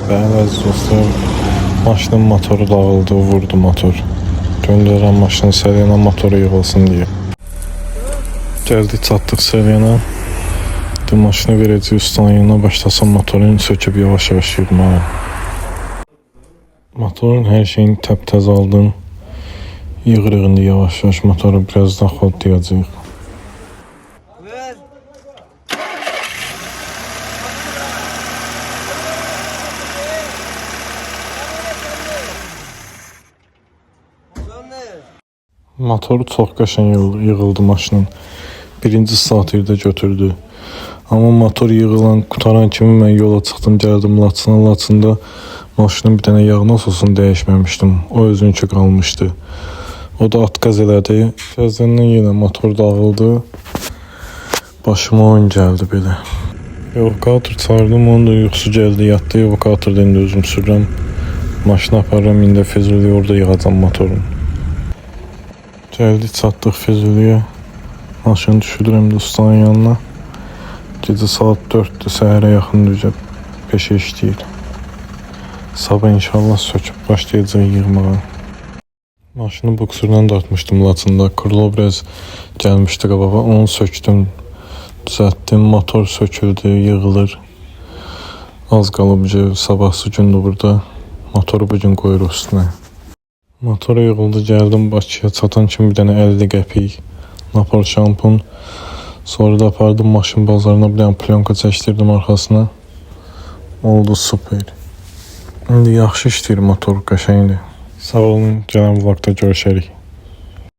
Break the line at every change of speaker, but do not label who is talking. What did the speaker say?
Bəli əziz dostlar, maşının motoru dağıldı, vurdu motor. Göndərən maşının Selena motoru yığılsın diye. Gəldik, çatdıq Selena. Maşını verəcək ustanın yanına, başlasın motorun söküb yavaş-yavaş yığmağa. Motorun hər şeyini təp-təz aldın. Yığırıq indi yavaş-yavaş motoru, birazdan xodlayacaq. Motoru çox qəşəng yığıldı maşının. Birinci saatırda götürdü. Amma motor yığılan, qutaran kimi mən yola çıxdım, gəldim Laçına. Laçında maşının bir dənə yağ nasosunu dəyişməmişdim. O özünkü qalmışdı. O da atqaz elədi. Birazdan yenə motor dağıldı. Başıma oyun gəldi belə. Evakuator çağırdım, onun da yuxusu gəldi, yatdı. Evakuatorda indi özüm sürürəm. Maşını aparıram, indi Füzuliyə orada yığacam motorun. Gəldik, çatdıq Füzuliyə. Maşını düşürürəm də ustanın yanına. Gecə saat 4'dür, səhərə yaxın düzə 5'e işləyir. Sabah inşallah söküb başlayacaq yığmağa. Maşını buksurdan dartmışdım Laçında. Krilo biraz gəlmişdi qabağa. Onu söktüm, düzəltdim. Motor söküldü, yığılır. Az qalıb sabahsı gündür burada. Motoru bugün qoyuruq üstünə. Motora yığıldı, gəldim Bakıya. Çatan kimi bir dənə 50 qəpik Napol şampun. Sonra da apardım maşın bazarına, bir dənə plyonka çəkdirdim arxasına. Oldu super. İndi yaxşı işləyir motor, qəşəngdir. Sağ olun, gələn vlogda görüşərik.